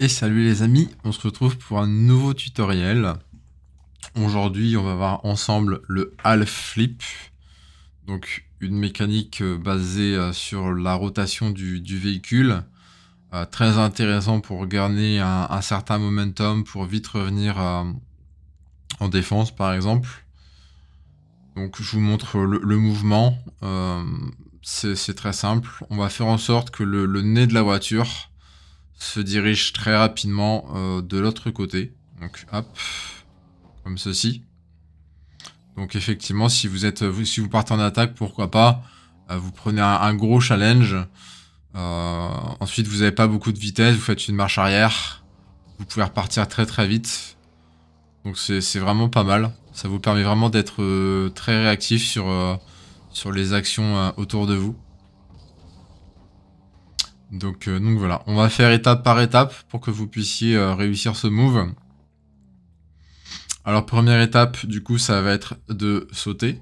Et salut les amis, on se retrouve pour un nouveau tutoriel. Aujourd'hui, on va voir ensemble le half flip. Donc une mécanique basée sur la rotation du véhicule. Très intéressant pour gagner un certain momentum, pour vite revenir en défense par exemple. Donc je vous montre le mouvement. C'est très simple. On va faire en sorte que le nez de la voiture se dirige très rapidement de l'autre côté. Donc hop, comme ceci. Donc effectivement, si vous partez en attaque, pourquoi pas, vous prenez un gros challenge. Ensuite, vous n'avez pas beaucoup de vitesse, vous faites une marche arrière. Vous pouvez repartir très très vite. Donc c'est vraiment pas mal. Ça vous permet vraiment d'être très réactif sur les actions autour de vous. Donc voilà, on va faire étape par étape pour que vous puissiez réussir ce move. Alors première étape, du coup, ça va être de sauter.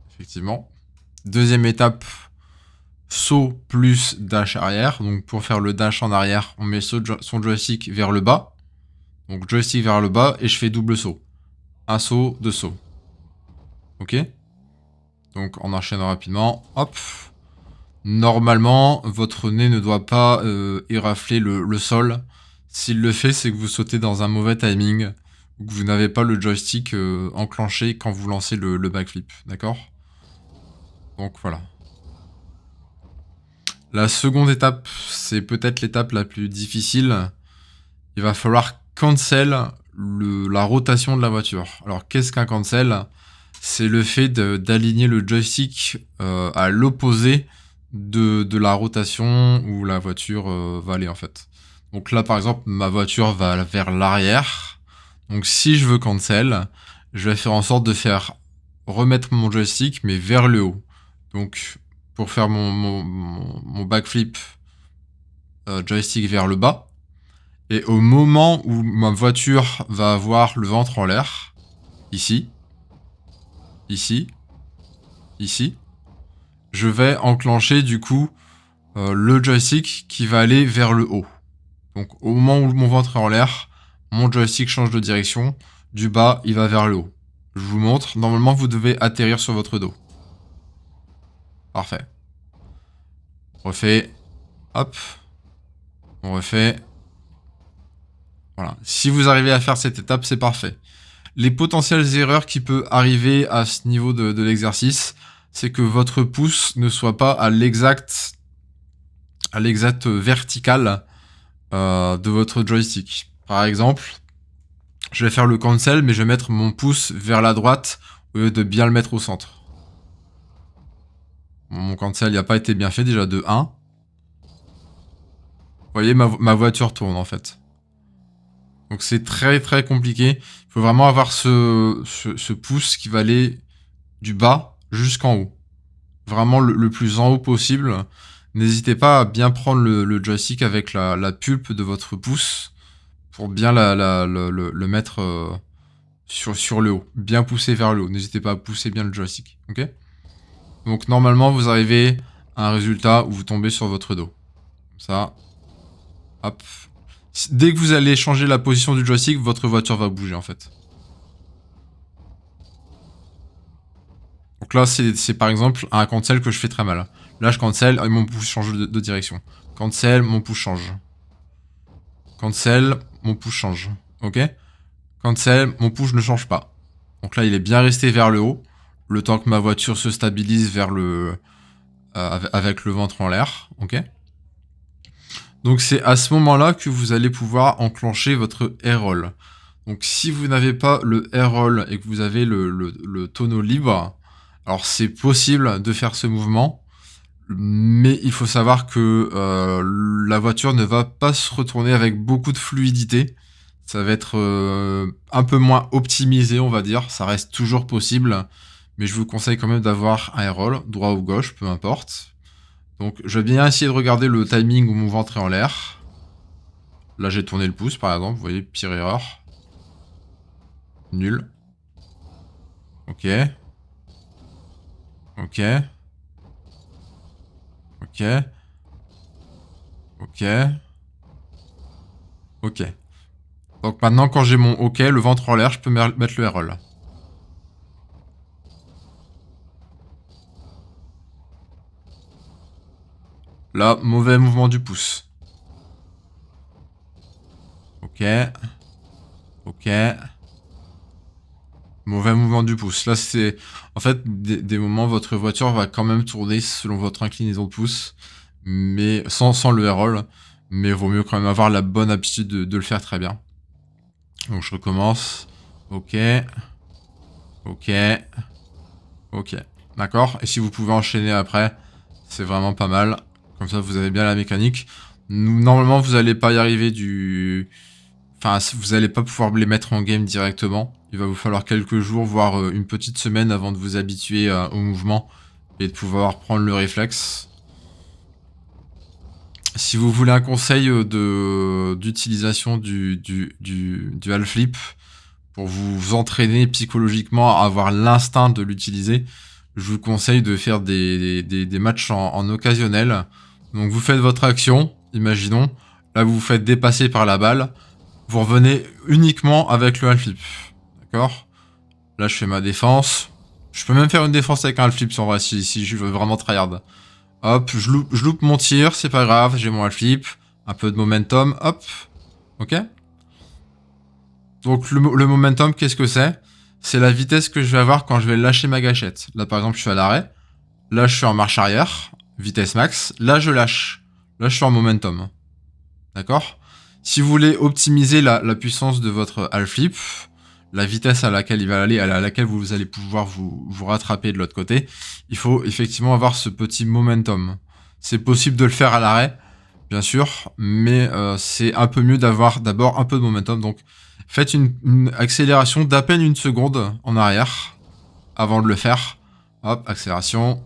Effectivement. Deuxième étape, saut plus dash arrière. Donc pour faire le dash en arrière, on met son joystick vers le bas. Donc joystick vers le bas et je fais double saut. Un saut, deux sauts. Ok. Donc en enchaînant rapidement, hop. Normalement, votre nez ne doit pas érafler le sol. S'il le fait, c'est que vous sautez dans un mauvais timing ou que vous n'avez pas le joystick enclenché quand vous lancez le backflip. D'accord? Donc voilà. La seconde étape, c'est peut-être l'étape la plus difficile. Il va falloir cancel la rotation de la voiture. Alors qu'est-ce qu'un cancel? C'est le fait d'aligner le joystick à l'opposé de la rotation où la voiture va aller en fait. Donc là par exemple ma voiture va vers l'arrière. Donc si je veux cancel, je vais faire en sorte de faire remettre mon joystick mais vers le haut. Donc pour faire mon backflip, joystick vers le bas. Et au moment où ma voiture va avoir le ventre en l'air, ici, ici, ici, je vais enclencher du coup le joystick qui va aller vers le haut. Donc au moment où mon ventre est en l'air, mon joystick change de direction. Du bas, il va vers le haut. Je vous montre. Normalement, vous devez atterrir sur votre dos. Parfait. On refait. Hop. On refait. Voilà. Si vous arrivez à faire cette étape, c'est parfait. Les potentielles erreurs qui peuvent arriver à ce niveau de l'exercice, c'est que votre pouce ne soit pas à l'exact vertical de votre joystick. Par exemple, je vais faire le cancel, mais je vais mettre mon pouce vers la droite au lieu de bien le mettre au centre. Bon, mon cancel n'a pas été bien fait déjà de 1. Vous voyez, ma voiture tourne en fait. Donc c'est très très compliqué. Il faut vraiment avoir ce pouce qui va aller du bas jusqu'en haut. Vraiment le plus en haut possible. N'hésitez pas à bien prendre le joystick avec la pulpe de votre pouce pour bien le mettre sur le haut. Bien pousser vers le haut. N'hésitez pas à pousser bien le joystick. Ok? Donc normalement, vous arrivez à un résultat où vous tombez sur votre dos. Comme ça. Hop. Dès que vous allez changer la position du joystick, votre voiture va bouger en fait. Donc là, c'est par exemple un cancel que je fais très mal. Là, je cancel et mon pouce change de direction. Cancel, mon pouce change. Cancel, mon pouce change. Ok? Cancel, mon pouce ne change pas. Donc là, il est bien resté vers le haut. Le temps que ma voiture se stabilise vers avec le ventre en l'air. Ok? Donc c'est à ce moment-là que vous allez pouvoir enclencher votre air roll. Donc si vous n'avez pas le air roll et que vous avez le tonneau libre, alors c'est possible de faire ce mouvement, mais il faut savoir que la voiture ne va pas se retourner avec beaucoup de fluidité. Ça va être un peu moins optimisé, on va dire. Ça reste toujours possible, mais je vous conseille quand même d'avoir un air roll, droit ou gauche, peu importe. Donc je vais bien essayer de regarder le timing où mon ventre est en l'air. Là j'ai tourné le pouce par exemple, vous voyez, pire erreur. Nul. Ok. Ok. Ok. Ok. Ok. Donc maintenant, quand j'ai mon OK, le ventre en l'air, je peux mettre le RL. Là, mauvais mouvement du pouce. Ok. Ok. Mauvais mouvement du pouce. Là, c'est... En fait, des moments, votre voiture va quand même tourner selon votre inclinaison de pouce. Mais sans le roll. Mais il vaut mieux quand même avoir la bonne habitude de le faire très bien. Donc je recommence. Ok. Ok. Ok. D'accord. Et si vous pouvez enchaîner après, c'est vraiment pas mal. Comme ça, vous avez bien la mécanique. Normalement, vous n'allez pas y arriver du... Enfin, vous n'allez pas pouvoir les mettre en game directement. Il va vous falloir quelques jours, voire une petite semaine avant de vous habituer au mouvement et de pouvoir prendre le réflexe. Si vous voulez un conseil d'utilisation du half flip pour vous entraîner psychologiquement à avoir l'instinct de l'utiliser, je vous conseille de faire des matchs en occasionnel. Donc vous faites votre action, imaginons, là vous vous faites dépasser par la balle, vous revenez uniquement avec le half flip, d'accord? Là je fais ma défense, je peux même faire une défense avec un half flip si je veux vraiment tryhard. Hop, je loupe mon tir, c'est pas grave, j'ai mon half flip, un peu de momentum, hop, ok? Donc le momentum, qu'est-ce que c'est? C'est la vitesse que je vais avoir quand je vais lâcher ma gâchette. Là par exemple, je suis à l'arrêt, là je suis en marche arrière, vitesse max, là je lâche. Là je suis en momentum. D'accord? Si vous voulez optimiser la puissance de votre half flip, la vitesse à laquelle il va aller, à laquelle vous allez pouvoir vous rattraper de l'autre côté, il faut effectivement avoir ce petit momentum. C'est possible de le faire à l'arrêt, bien sûr, mais c'est un peu mieux d'avoir d'abord un peu de momentum. Donc faites une accélération d'à peine une seconde en arrière avant de le faire. Hop, accélération.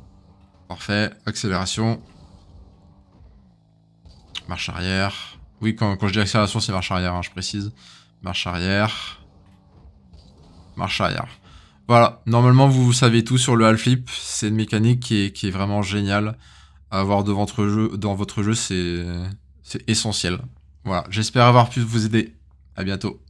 Parfait, accélération. Marche arrière. Oui, quand je dis accélération, c'est marche arrière, hein, je précise. Marche arrière. Marche arrière. Voilà, normalement vous savez tout sur le half flip. C'est une mécanique qui est vraiment géniale à avoir dans votre jeu, c'est essentiel. Voilà, j'espère avoir pu vous aider. À bientôt.